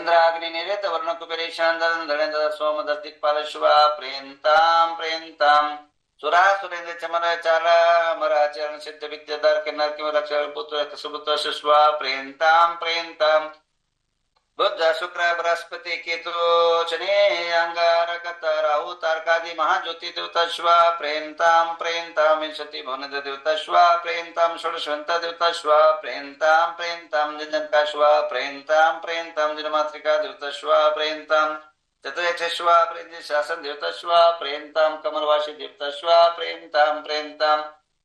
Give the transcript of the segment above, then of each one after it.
इंद्राग्निनिरेत वर्णकुबेरेशान्दरन्दरेन्द्र सोमदत्तिक्पालशुभा प्रेन्तां प्रेन्तां सुरासुरेन्द्र चमर चाला मराचरण सिद्ध विद्याधर किन्नर किम रक्षण पुत्र सुपुत्र सुष्वा प्रेन्तां प्रेन्तां बुद्ध शुक्र बृहस्पति केतु शनि अंगारक राहु तारकादि महाज्योति देवताश्वा प्रेन्तां प्रेन्तां विंशति भुवन देवताश्वा प्रेन्तां षोडशवंत देवताश्वा प्रेन्तां प्रेन्तां जनकाश्वा प्रेन्तां प्रेन्तां जनमातृका देवताश्वा प्रेन्तां चतुर्यक्षश्वा प्रेन्ति शासन देवताश्वा प्रेन्तां कमलवासी देवताश्वा प्रेन्तां प्रेन्तां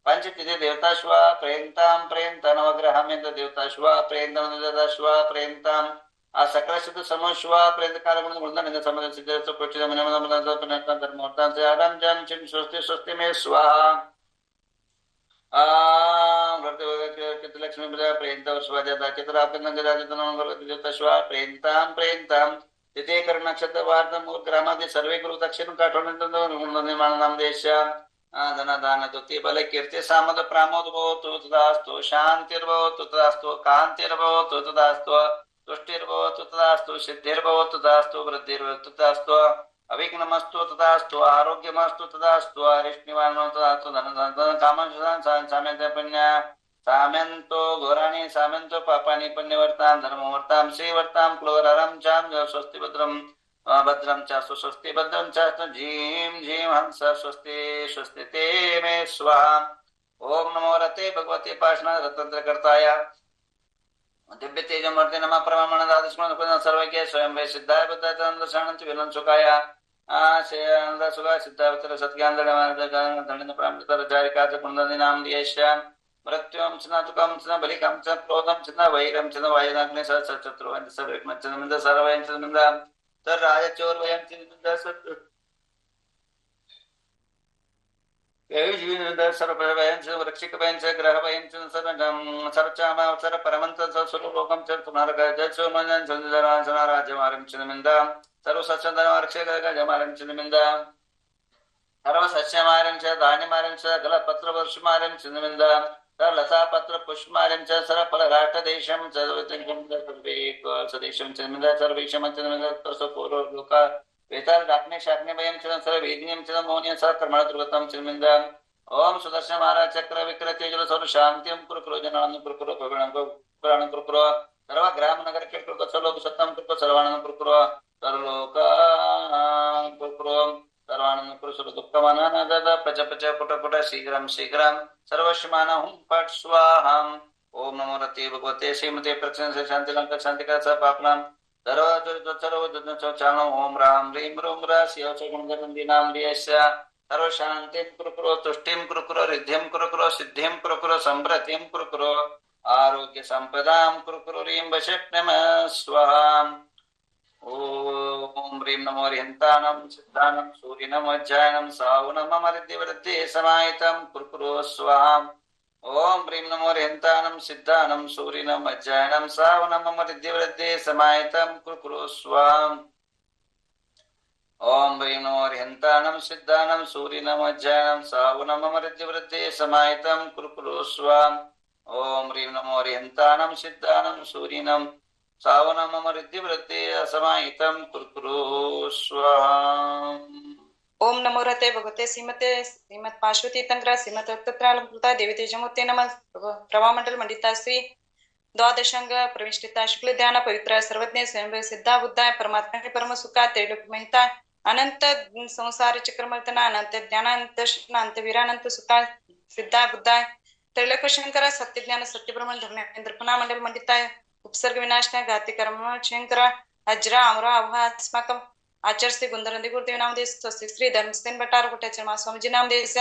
पंचतिथि देवताश्वा प्रेन्तां प्रेन्तां नवग्रहामेन्द्र देवताश्वा प्रेन्तां देवताश्वा प्रेन्तां आ सकल सिद्ध समोश्वा प्रेत कालगुण गुणधन समद सिद्ध प्रचित मन मन मन धर्मोर्तां से आराम जम चिम स्वस्ति स्वस्ति में स्वाहा वर्ते कित लक्ष्मी प्रजा प्रेन्त स्वाजाता चित्रापन्न गदाजतन मंगल स्वा प्रेन्तां प्रेन्तां तिथे कर्ण नक्षत्र वार्ता मूल ग्रामादि सर्वे गुरु दक्षिण काठोनंद निर्माण नाम देश धन दान दुति बल कीर्ति सामद प्रामोद भवतु तदास्तु शांतिर्भवतु तदास्तु कांतिर्भवतु तदास्तु तुष्टिर्भवतु तदास्तु सिद्धिर्भवतु तदास्तु वृद्धिर्भवतु तदास्तु अविघ्नमस्तु तदास्तु आरोग्यमस्तु तदास्तु अरिष्टनिवारणं तदास्तु धन कामं साम्यन्ते पुण्य साम्यन्तो घोराणि साम्यन्तो पापानि पुण्यवर्तां धर्मवर्तां श्रीवर्तां क्लोररं चां स्वस्ति भद्रं च स्वस्ति भद्रं च झीं झीं हंस स्वस्ति स्वस्ति ते मे स्वाहा ओम नमो रते भगवते पाषाण रतन्त्रकर्ताय दिव्य तेजमूर्ति नमः परमानंदादिस्मरण सर्वज्ञ स्वयं वे सिद्धाय बुद्धानंद शरणं विलन सुखाय आनंद सुखाय सिद्धावतर सत्यानंद प्राप्तर जारिका कुंदनी नाम दियश्य मृत्युं स्नातुकं स्न बलिकं च क्रोधं च वैरं च वायुनाग्नि सशत्रुवं सर्वज्ञ च नंद सर्वयं च नंद तर राजचोर वयं च नंद सत् वृक्षिकवयं च ग्रहवयं च सर्वचामावसर परमंत स्वरूपं च तुमारगजसोमनं चन्द्रराजमारं च नमिन्द सर्वसच्चन्दनवर्क्षगजमारं च नमिन्द सर्वसस्यमारं च धान्यमारं च गलपत्रवर्षमारं च नमिन्द लतापत्र पुष्पमारं च सरफलराटदेशं च सदेशं च नमिन्द सर्वेशं च नमिन्द तस्पूर्वलोका वेताल डाकने शाकने भयं च सर्ववेदिनीं च मौन्यं स कर्मण दुर्गतं च नमिन्द ओम सुदर्शन महाराज चक्र विक्र तेजल सर्व शांतिं कुरु जनानं कुरु पुराणं कुरु सर्व ग्राम नगर के कुरु सर्व सत्यं कुरु सर्वानंद कुरु सर्वलोक कुरु सर्वानंद कुरु सर्व दुःखमानन दद प्रच प्रच पुट पुट शीघ्रं शीघ्रं सर्वश्मानं फट स्वाहा ओम नमो रते भगवते श्रीमते प्रसन्न से शांति लंक शांति का स पापनाम सर्व चारणं ओम राम ह्रीं रूं रा शिव च गुणगणन्दी नाम दियस्य सर्व शांतिं कुरु तुष्टिं कुरु रिद्धिं कुरु सिद्धिं कुरु समृद्धिं कुरु आरोग्य संपदां कुरु ह्रीं वशक्नम स्वाहा ओम ह्रीं नमो हरिहन्तानं सिद्धानं सूर्यनं वज्रायनं सावनं ममरिद्धिवृद्धि समाहितं कुरु स्वाहा ओम ह्रीं नमो हरिहन्तानं सिद्धानं सूर्यनं वज्रायनं सावनं ममरिद्धिवृद्धि समाहितं कुरु स्वाहा ओम ह्रीं नमो हरिहन्तानं सिद्धानं सूर्यनं वज्रायनं सावनं ममरिद्धिवृद्धि समाहितं कुरु स्वाहा ओम ह्रीं नमो हरिहन्तानं सिद्धानं सूर्यनं सावनं ममरिद्धिवृद्धि समाहितं कुरु स्वाहा ओम नमो रते भगवते श्रीमत पार्श्वती तंत्र श्रीमत तत्रालंकृता देवी तेजमूर्ते नमः प्रभामंडल मंडिता श्री द्वादशांग प्रविष्टिता शुक्ल ध्यान पवित्र सर्वज्ञ स्वयं सिद्धा बुद्धाय परमात्मा परम सुखा त्रैलोक महिता अनंत संसार चक्रमर्तना अनंत ज्ञानानंत अनंत वीरानंत सुखा सिद्धा बुद्धाय त्रैलोक शंकर सत्य ज्ञान सत्य ब्रह्म धर्मेंद्र पुना मंडल मंडिताय उपसर्ग विनाशनाय घाती कर्म शंकर अज्रा अमरा अभा अस्माकम आचार्य श्री गुंदरंदी गुरुदेव नाम देश स्वस्ति श्री धर्मसेन भट्टार कोटाचार्य स्वामीजी नाम देश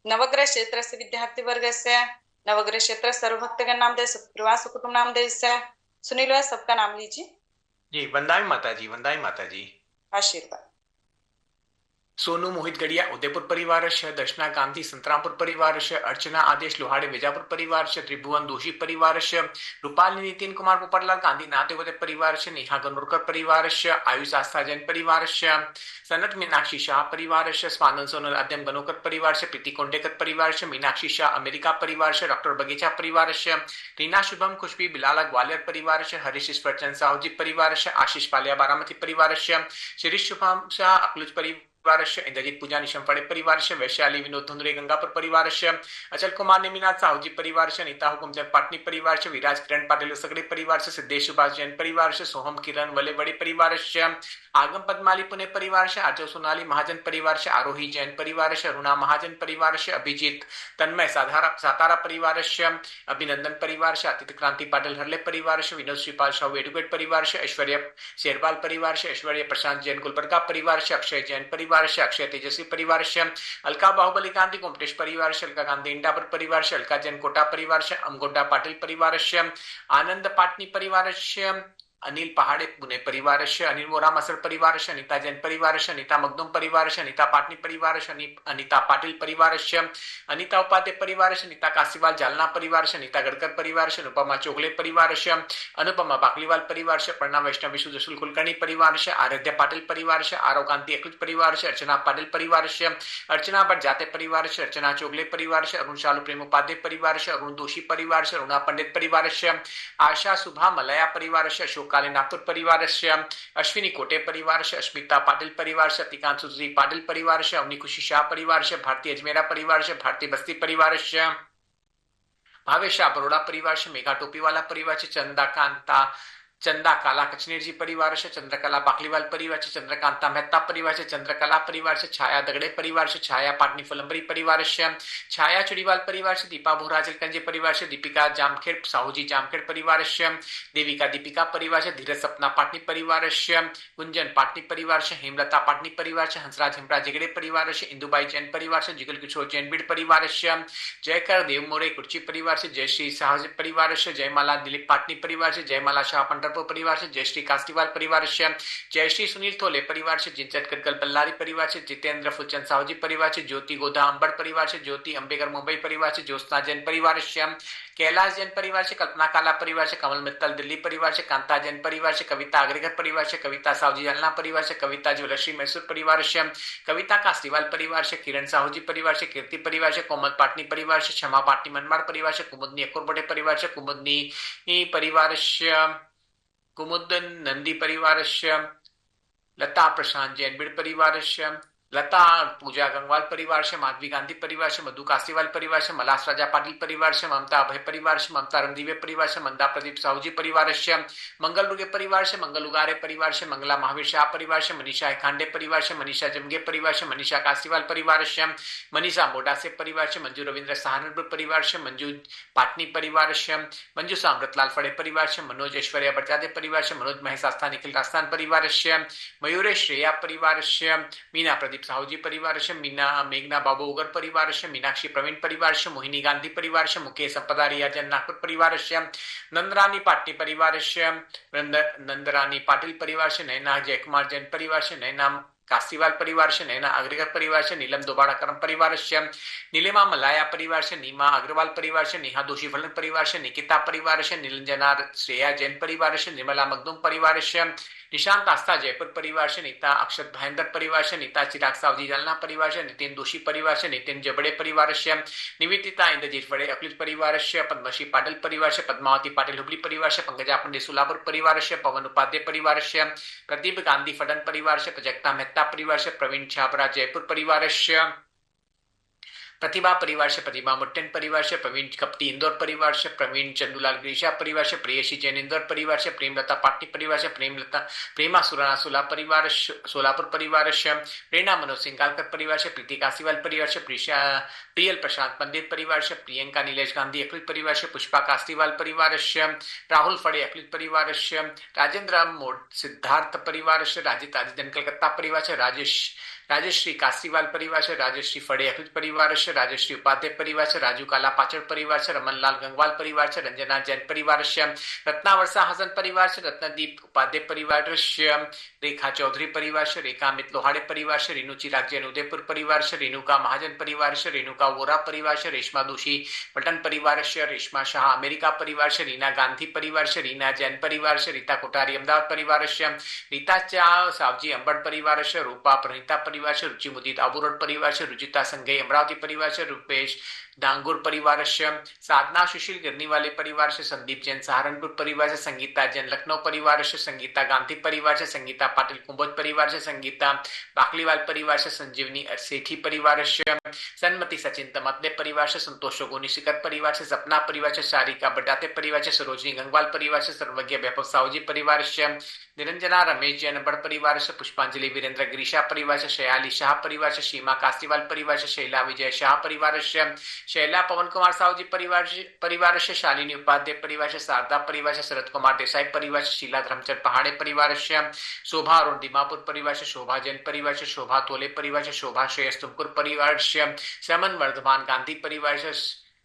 नवग्रह क्षेत्र से विद्यार्थी वर्ग से नवग्रह क्षेत्र सर्व भक्तगण नाम देश प्रवास कुटुंब नाम देश सुनील है सबका नाम लीजिए जी। वंदाई माता जी, वंदाई माता जी। आशीर्वाद। सोनू मोहित गड़िया उदयपुर परिवार दर्शना गांधी संतरामपुर परिवार अर्चना आदेश लोहाड़े बीजापुर परिवार त्रिभुवन दोषी परिवार रूपाली नितिन कुमार पोपटलाल गांधी नातेगोते परिवार नेहा गनोरकर परिवार आयुष आस्था जैन परिवार सनत मीनाक्षी शाह परिवार स्वानंद सोनल अध्यम गनोकर परिवार प्रीति कोंडेकर परिवार मीनाक्षी शाह अमेरिका परिवार डॉक्टर बगीचा परिवार रीना शुभम खुशबी बिलाला ग्वालियर परिवार हरीश ईश्वरचंद साहू जी परिवार आशीष पालिया बारामती परिवार शिरीष शुभम शाह अकलुज परिवार इंद्रजीत पूजा निशंफड़े परिवार वैशाली विनोद धुंधरे गंगापुर परिवार अचल कुमार नेमिनाथ साहूजी परिवार नीता हुकुमचंद पाटनी परिवार विराज किरण पाटिल सगड़े परिवार सिद्धेश सुभाष जैन परिवार सोहम किरण वले बड़े परिवार आगम पद्माली पुणे परिवार आर्जव सोनाली महाजन परिवार आरोही जैन परिवार रुणा महाजन परिवार अभिजीत तन्मय सातारा परिवार अभिनंदन परिवार अतिथि क्रांति पाटिल हरले परिवार विनोद श्रीपाल शाहू एडुकेट परिवार ऐश्वर्य शेरपाल परिवार ऐश्वर्य प्रशांत जैन गुलबर्गा परिवार अक्षय जैन परिवार अक्षय तेजस्वी परिवार अलका बाहुबली गांधी कोमटेश परिवार अलका गांधी इंडापुर परिवार अलका जैन कोटा परिवार अमगोड्डा पाटिल परिवार आनंद पाटनी परिवार अनिल पहाड़े पुणे परिवार अनिल मोराम असर परिवार अनिता जैन परिवार अनिता मखदूम परिवार अनिता पाटनी परिवार अनिता पाटिल परिवार अनिता उपाध्याय परिवार अनिता कासीवाल जालना परिवार अनिता गडकर परिवार अनुपमा चोगले परिवार अनुपमा बाकलीवाल परिवार प्रणा वैष्णव विष्णु जसुल कुलकर्णी परिवार आराध्या पाटिल परिवार आरव कांति अकलुज परिवार अर्चना पाटिल परिवार अर्चना भट्ट जाते परिवार अर्चना चोगले परिवार अरुण शालू प्रेम उपाध्याय परिवार अरुण दोषी परिवार रुणा पंडित परिवार आशा सुभा मलया परिवार अशोक काले नागपुर परिवार अश्विनी कोटे परिवार अस्मिता पाटिल परिवार अतिकांत सुधरी पाटिल परिवार अवनी खुशी शाह परिवार भारतीय अजमेरा परिवार भारतीय बस्ती परिवार भावेश बरोड़ा परिवार मेघा टोपीवाला परिवार चंदा काला कचनेर जी परिवार चंद्रकला बाकलीवाल परिवार चंद्रकांता मेहता परिवार चंद्रकला परिवार छाया दगड़े परिवार छाया पाटनी फुलंबरी परिवार छाया चुड़ीवाल परिवार दीपा भोरा जलकंजे परिवार दीपिका जामखेड़ साहूजी जामखेड़ परिवार देविका दीपिका परिवार धीरज सपना पाटनी परिवार गुंजन पाटनी परिवार हेमलता पाटनी परिवार हंसराज हेमराज जगड़े परिवार इंदुबाई जैन परिवार जुगल किशोर जैन बीड़ परिवार जयकर देव मोरे कुर्ची परिवार जयश्री शाह परिवार जयमाला दिलीप पाटनी परिवार जयमाला शाह पंडरपुर परिवार जयश्री कास्टीवाल परिवार जयश्री सुनील थोले परिवार जिंचत कटकल बल्लारी परिवार जितेंद्र फुलचंद साहूजी परिवार ज्योति गोधा अंबड़ परिवार ज्योति अंबेकर मुंबई परिवार ज्योत्सना जैन परिवार कैलाश जैन परिवार कल्पना काला परिवार कमल मित्तल दिल्ली परिवार कांता जैन परिवार कविता अग्रगर परिवार कविता साहूजी जलना परिवार कविता ज्वलश्री मैसूर परिवार कविता कास्टीवाल परिवार किरण साहूजी परिवार कीर्ति परिवार कोमल पाटनी परिवार क्षमा पाटनी मनमाड़ परिवार कुमुदनी अकोरबोटे परिवार कुमुदनी परिवार कुमुदन नंदी परिवार लता प्रशांत जैन बीड़ परिवार लता पूजा गंगवाल परिवार माधवी गांधी परिवार मधु कासीवाल परिवार मलास राजा पाटिल परिवार ममता अभय परिवार ममता रणदीवे परिवार मंदा प्रदीप साहूजी परिवार मंगल रुगे परिवार मंगल उगारे परिवार मंगला महावीर शाह परिवार मनीषा खांडे परिवार मनीषा जमगे परिवार मनीषा कासीवाल परिवार मनीषा मोडा से परिवार मंजू रविंद्र सहारनपुर परिवार मंजू पाटनी परिवार मंजू अमृतलाल फड़े परिवार मनोज ऐश्वर्या बरजादे परिवार मनोज महेश आस्था निखिल राजस्थान परिवार मयूरेश श्रेया परिवार मीना प्रदीप साहूजी परिवार मीना मेघना बाबू उगर परिवार मीनाक्षी प्रवीण परिवार मोहिनी गांधी परिवार मुकेश संपदा रिया जैन नागपुर परिवार नंदरानी पाटनी परिवार नंदरानी पाटिल परिवार नैना जयकुमार जैन परिवार नैना कासीवाल परिवार नैना अग्रगर परिवार नीलम दोबाड़ा करम परिवार नीलिमा मलाया परिवार नीमा अग्रवाल परिवार नेहा दोषी फलन परिवार निकिता परिवार निरंजना श्रेया जैन परिवार निर्मला मखदूम परिवार निशांत आस्था जयपुर परिवार नीता अक्षत भाईंदर परिवार नीता चिराग सावजी जालना परिवार नितिन दोषी परिवार नितिन जबड़े परिवार निवेदिता इंद्रजीत फड़े अखिलेश परिवार पद्मश्री पाटिल परिवार पद्मावती पाटिल हुबली परिवार पंकजा पंडित सोलापुर परिवार पवन उपाध्याय परिवार प्रदीप गांधी फडन परिवार प्रजक्ता मेहता परिवार प्रवीण छाबरा जयपुर परिवार प्रतिभा परिवार प्रतिभा मुट्टन परिवार प्रवीण कपटी इंदौर परिवार प्रवीण चंदूलाल ग्रीशा परिवार प्रेयसी जैन इंदौर परिवार प्रेमलता पाटनी परिवार प्रेमलता प्रेमा सुराना सोला परिवार सोलापुर परिवार प्रेरणा मनोज सिंगालकर परिवार प्रीति कासीवाल परिवार प्रियल प्रशांत पंडित परिवार प्रियंका नीलेश गांधी अखिल परिवार पुष्पा कास्तीवाल परिवार राहुल फड़े अखिल परिवार राजेंद्र मोड सिद्धार्थ परिवार राजित आदिजन कलकत्ता परिवार राजश्री कासीवाल परिवार से, राजश्री फड़े अखिल परिवार से, राजश्री उपाध्याय परिवार से, राजू काला पाचड़ परिवार से, रमनलाल गंगवाल परिवार से, रंजना जैन परिवार से, रत्ना वर्षा हसन परिवार से, रत्नदीप उपाध्याय परिवार से, रेखा चौधरी परिवार से, रेखा अमित लोहाड़े परिवार से, रेणु चिराग जैन उदयपुर परिवार से, रेणुका महाजन परिवार से, रेणुका वोरा परिवार से, रेशमा दोषी पटन परिवार से, रेशमा शाह अमेरिका परिवार से, रीना गांधी परिवार से, रीना जैन परिवार से, रीता कोठारी अहमदाबाद परिवार से, रीता चाव सावजी अंबड़ परिवार से, रूपा प्रणीता परिवार से, रुचि मुदित आबू रोड परिवार से, रुचिता संघई अमरावती परिवार से, रूपेश डांगुर परिवार से, साधना सुशील गिरनी वाले परिवार से, संदीप जैन सहारनपुर परिवार से, संगीता जैन लखनऊ परिवार से, संगीता गांधी परिवार से, संगीता पाटिल कुंभोज परिवार से, संगीता बाकलीवाल परिवार से, संजीवनी सेठी परिवार से, सन्मति सचिन तमतले परिवार से, संतोष गोनी शिखर परिवार से, सपना परिवार से, शारिका बटाते परिवार से, सरोजनी गंगवाल परिवार से, सर्वज्ञ वैभव साहूजी परिवार से, निरंजना रमेश जैन बड़ परिवार से, पुष्पांजलि वीरेंद्र गिरीशा परिवार से, शयाली शाह परिवार से, सीमा कासीवाल परिवार से, शैला विजय शाह परिवार से, शैला पवन कुमार साहू जी परिवार से, शालिनी उपाध्याय परिवार से, शारदा परिवार से, शरद कुमार देसाई परिवार से, शीला धर्मचंद पहाड़े परिवार से, शोभा अरुण दिमापुर परिवार से, शोभा जैन परिवार से, शोभा तोले परिवार से, शोभा श्रेयस तुमकुर परिवार से, समन वर्धमान गांधी परिवार से,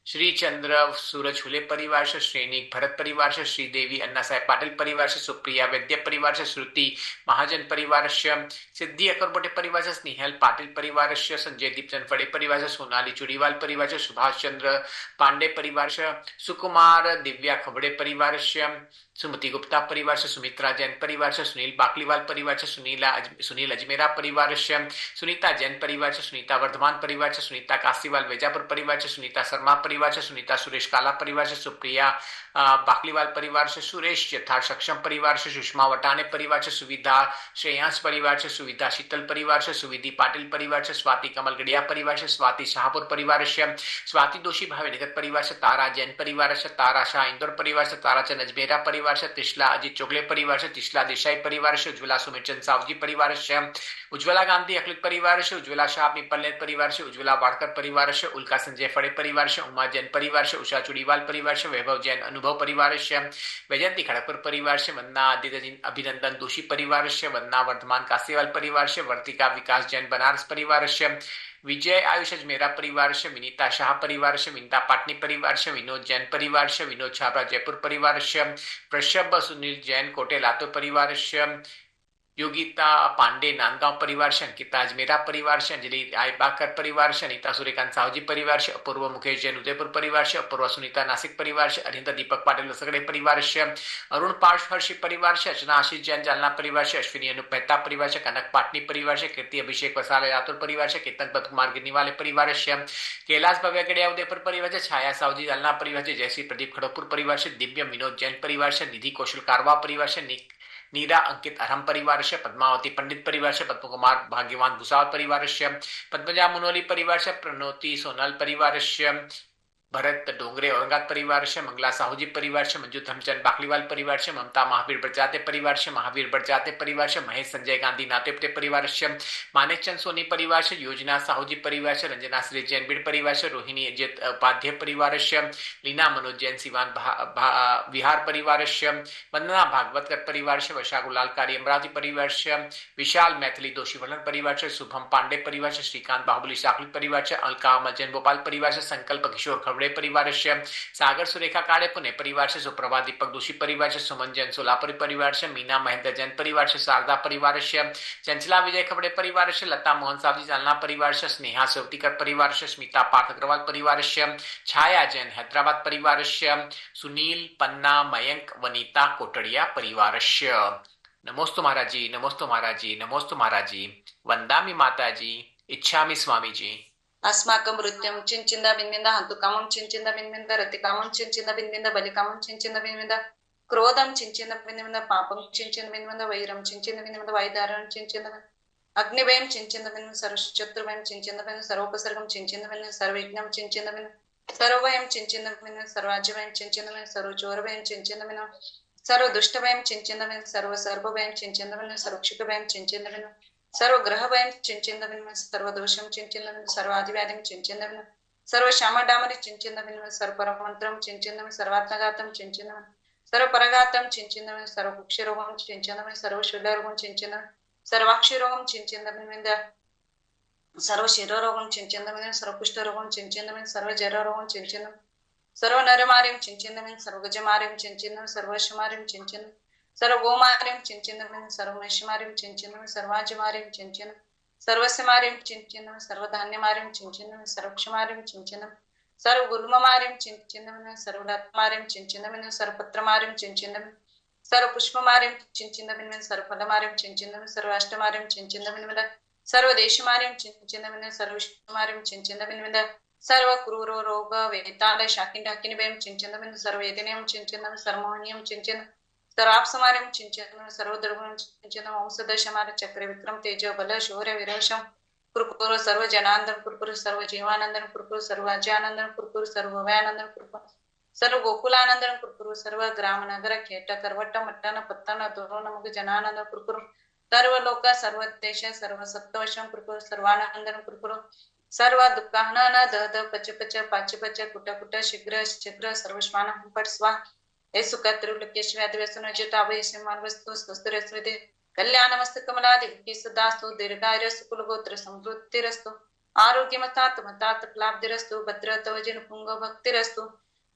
श्री चंद्र सूरज हुले परिवार से, श्रेनिक भरत परिवार से, श्रीदेवी अन्ना साहेब पाटिल परिवार से, सुप्रिया वैद्य परिवार से, श्रुति महाजन परिवार से, सिद्धि अकरबोटे परिवार से, स्नेहल पाटिल परिवार से, संजय दीपचंद फड़े परिवार से, सोनाली चुड़ीवाल परिवार से, सुभाष चंद्र पांडे परिवार से, सुकुमार दिव्या खबड़े परिवार से, सुमति गुप्ता परिवार से, सुमित्रा जैन परिवार से, सुनील बाकलीवाल परिवार से, सुनील अजमेरा परिवार से, सुनीता जैन परिवार से, सुनीता वर्धमान परिवार से, सुनीता कासीवाल वेजापुर परिवार से, सुनीता शर्मा परिवार से, सुनीता सुरेश काला परिवार से, सुप्रिया बाकलीवाल परिवार से, सुरेश यथार्थ सक्षम परिवार से, सुषमा वटाने परिवार से, सुविधा श्रेयांश परिवार से, सुविधा शीतल परिवार से, सुविधि पाटिल परिवार से, स्वाति कमल गड़िया परिवार से, स्वाति शाहपुर परिवार से, स्वाति दोषी भावेनिगत परिवार से, तारा जैन परिवार से, तारा शाह इंदौर परिवार से, तारा चंद अजमेरा परिवार से, तिशला अजीत चोगले परिवार से, तिशला देसाई परिवार से, उज्ज्वला सुमिरचंद सावजी परिवार से, उज्ज्वला गांधी अखिल परिवार से, उज्ज्वला शाह पिपलनेर परिवार से, उज्ज्वला वाड़कर परिवार से, उल्का संजय फड़े परिवार से, उमा जैन परिवार से, उषा चुड़ीवाल परिवार से, वैभव जैन अनुभव परिवार से, वैजयंती खड़गपुर परिवार से, वंदना आदित्य अभिनंदन दोषी परिवार से, वंदना वर्धमान कासीवाल परिवार से, वर्तिका विकास जैन बनारस परिवार से, विजय आयुष अजमेरा परिवार से, विनीता शाह परिवार से, विनीता पाटनी परिवार से, विनोद जैन परिवार से, विनोद छाबरा जयपुर परिवार से, प्रशभ सुनील जैन कोटे लातूर परिवार से, योगिता पांडे नांदगांव परिवार से, अंकिता अजमेरा परिवार से, अंजलि रायबाकर परिवार से, अनिता सूर्यकांत साहूजी परिवार से, अपूर्व मुकेश जैन उदयपुर परिवार से, अपूर्व सुनीता नासिक परिवार से, अरिंदा दीपक पाटिल लसगड़े परिवार से, अरुण पार्श हर्षि परिवार से, अर्चना आशीष जैन जालना परिवार से, अश्विनी अनूप मेहता परिवार से, कनक पाटनी परिवार से, कीर्ति अभिषेक वसाले लातूर परिवार से, केतन पद कुमार गिरनी वाले परिवार से, कैलाश भव्य गड़िया उदयपुर परिवार से, छाया साहूजी जालना परिवार से, जयश्री प्रदीप खड़गपुर परिवार से, दिव्य विनोद जैन परिवार से, निधि कौशल कारवा परिवार से, नीरा अंकित अरहम परिवार से, पद्मावती पंडित परिवार से, पद्म कुमार भाग्यवान भूसावल परिवार से, पद्मजा मुनोली परिवार से, प्रणोती सोनल परिवार से, भरत डोंगरे औरंगाबाद परिवार से, मंगला साहूजी परिवार से, मंजू धमचंद बाकलीवाल परिवार से, ममता महावीर बड़जाते परिवार से, महावीर बड़जाते परिवार से, महेश संजय गांधी नातेपटे परिवार से, मानिक चंद सोनी परिवार से, योजना साहूजी परिवार से, रंजना श्री जैन बीड़ परिवार से, रोहिणी अजित उपाध्याय परिवार से, लीना मनोज जैन सिवान विहार परिवार से, वंदना भागवतकर परिवार से, वशा गुलाल कारी अमरावती परिवार से, विशाल मैथिली दोषी वर्णन परिवार से, शुभम पांडे परिवार से, श्रीकांत बाहुबली साखली परिवार से, अलका अमल जैन भोपाल परिवार से, संकल्प किशोर खबड़े परिवार से, सागर सुरेखा काड़े पुणे परिवार से, सुप्रभा दीपक दोषी परिवार से, सुमन जैन सोलापुरी परिवार से, मीना महेंद्र जैन परिवार से, शारदा परिवार से, चंचला विजय खबड़े परिवार से, लता मोहन सावजी जालना परिवार से, स्नेहा सेवतीकर परिवार से, स्मिता पार्थ अग्रवाल परिवार से, छाया जैन हैदराबाद परिवार से, सुनील पन्ना मयंक वनीता कोटड़िया परिवार से। नमोस्तु महाराज जी, नमोस्तु महाराज जी, नमोस्तु महाराज जी, वंदामि माता जी, इच्छामि स्वामी जी। अस्माकं मृत्युं चिंचिंदा बिन्बिंदा हंतु कामं चिंचिंदा बिन्बिंदा रति कामं चिंचिंदा बिन्बिंदा बलि कामं चिंचिंदा बिन्बिंदा क्रोधं चिंचिंदा बिन्बिंदा पापं चिंचिंदा बिन्बिंदा वैरं चिंचिंदा बिन्बिंदा वैदारणं चिंचिंदा अग्निभयं चिंचिंदा बिन्बिंदा सर्वशत्रुभयं चिंचिंदा बिन्बिंदा सर्वोपसर्गं चिंचिंदा बिन्बिंदा सर्वविघ्नं चिंचिंदा बिन्बिंदा सर्वभयं चिंचिंदा बिन्बिंदा सर्वाज्यभयं चिंचिंदा बिन्बिंदा सर्वचोरभयं चिंचिंदा बिन्बिंदा सर्वदुष्टभयं चिंचिंदा बिन्बिंदा सर्वसर्वभयं चिंचिंदा बिन्बिंदा सर्वक्षुभयं चिंचिंदा बिन्बिंदा सर्वग्रहभयं चिंचिंदा बिन्बिंदा सर्वदोषं चिंचिंदा बिन्बिंदा सर्वादिव्याधिं चिंचिंदा बिन्बिंदा सर्वशामडामरि चिंचिंदा बिन्बिंदा सर्वपरमन्त्रं चिंचिंदा बिन्बिंदा सर्वात्मघातं चिंचिंदा बिन्बिंदा सर्वपरघातं चिंचिंदा बिन्बिंदा सर्वकुक्षरोगं चिंचिंदा बिन्बिंदा सर्वशूलरोगं चिंचिंदा बिन्बिंदा सर्वाक्षरोगं चिंचिंदा बिन्बिंदा सर्व शिरोरोगं चिंचिन्दमिदं सर्व कुष्ठरोगं चिंचिन्दमिदं सर्व जररोगं चिंचिन्दं सर्व नरमार्यं चिंचिन्दमिदं सर्व गजमार्यं चिंचिन्दं सर्व वशमार्यं चिंचिन्दं सर्व गोमार्यं चिंचिन्दमिदं सर्व महिषमार्यं चिंचिन्दमिदं सर्वाजमार्यं चिंचिन्दं सर्वस्यमार्यं चिंचिन्दं सर्व धान्यमार्यं चिंचिन्दमिदं सर्वक्षमार्यं चिंचिन्दं सर्व गुल्ममार्यं चिंचिन्दमिदं सर्व लतामार्यं चिंचिन्दमिदं सर्व पत्रमार्यं चिंचिन्दमिदं सर्व पुष्पमार्यं चिंचिन्दमिदं सर्व फलमार्यं चिंचिन्दमिदं सर्व अष्टमार्यं चिंचिन्दमिदं सर्व देशमार्यं चिंचिन्दमिदं सर्व विष्णुमार्यं चिंचिन्दमिदं सर्व क्रूरो रोग वेताल शाकिंडाकिनिबेम चिंचिन्दमिदं सर्व यदिनियम चिंचिन्दमिदं सर्वमोहनियम चिंचिन्दं सर्वाप्समार्यं चिंचिन्दमिदं सर्व दुर्गुणं चिंचिन्दं वंशदशमार चक्र विक्रम तेज बल शौर्य विरोषम कुरकुर सर्व जनानंदन कुरकुर सर्व जीवानंदन कुरकुर सर्व अजयानंदन कुरकुर सर्व वयानंदन कुरकुर सर्व गोकुलानंदन कुरकुर सर्व ग्राम नगर खेट करवट मट्टन पत्तन दोन मुग जनानंद कुरकुर सर्व लोक सर्व देश सर्व सत्वशम कुरकुर सर्वानंदन कुरकुर सर्व दुःखानन द पच पच पाच पच कुट कुट शीघ्र शीघ्र सर्व श्वान पट स्वा हे सुखत्रुलकेश्व्याद व्यसन जटावय समान वस्तु स्वस्तरस्वदे कल्याणमस्त कमलादि सदास्तु दीर्घायुरस्तु कुलगोत्र समृद्धिरस्तु आरोग्यमतात मतात क्लाब्धिरस्तु भद्रतवजन पुंग भक्तिरस्तु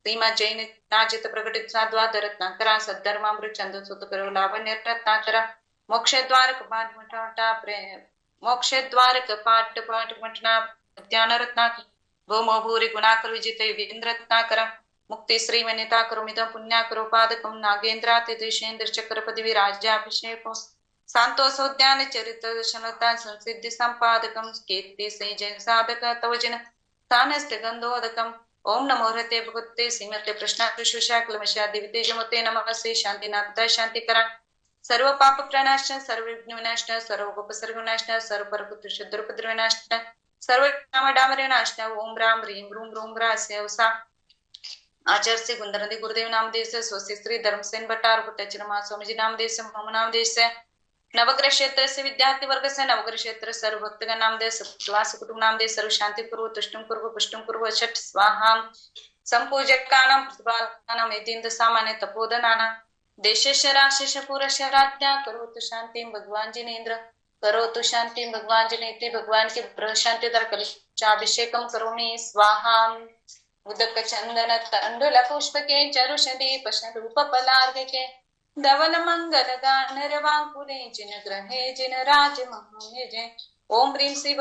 श्रीमा जैन नाजित प्रकटित साध्वाद रत्नाकरा सद्धर्मामृत चंद सुत करो लावण्य रत्नाकरा मोक्षद्वार कपाट मठाटा प्रेम मोक्षद्वार कपाट पाट मठना ध्यान रत्नाकर भौम भूरि गुणाकर विजित युगेंद्र रत्नाकरा मुक्ति श्री वनिता करो मिदम पुण्या करो पादकम नागेंद्राति दिशेंद्र चक्र पदवी राज्याभिषेको शांतोसोद्यान चरित दर्शनता संसिद्धि संपादकम कीर्ति से जय साधक तवजन स्थानस्थ गंधोदकम ओम नमो हृते भगवते श्रीमते प्रश्न क्लमशा दिव्य जमते नमः श्री शांतिनाथ शांतिकरा सर्व पाप प्रणाश सर्व विघ्न विनाश सर्व उपसर्ग विनाश सर्व परपुत्र शुद्रपुत्र विनाश सर्व नाम डामरे नाश ओम राम ह्रीं रूम रूम रास्य उषा आचार्य से गुंदरदी गुरुदेव नाम देश स्वस्ति श्री धर्मसेन भट्टार पुट्टचरमा स्वामीजी नाम देश मम नाम देश नवग्रह क्षेत्र से विद्यार्थी वर्ग से नवग्रह क्षेत्र सर्व भक्तगण नाम देश स्वास कुटुंब नाम देश सर्व शांति पूर्व तुष्टम पूर्व पुष्टम पूर्व छठ स्वाहा संपूजकानां प्रतिपादनानां यदींद सामान्य तपोधनानां देशेश राशेश पुरश राज्ञा करोतु शांति भगवान जिनेन्द्र करोतु शांति भगवान जिनेति भगवान की ब्रह शांति दर कलशाभिषेकम करोमि स्वाहा उदक चंदन तंडुल पुष्पके चरुषदीप रूप पलार्घके धवल मंगल गान रवांकुरे जिन ग्रहे जिन राज महोनिजे ओम ह्रीं श्री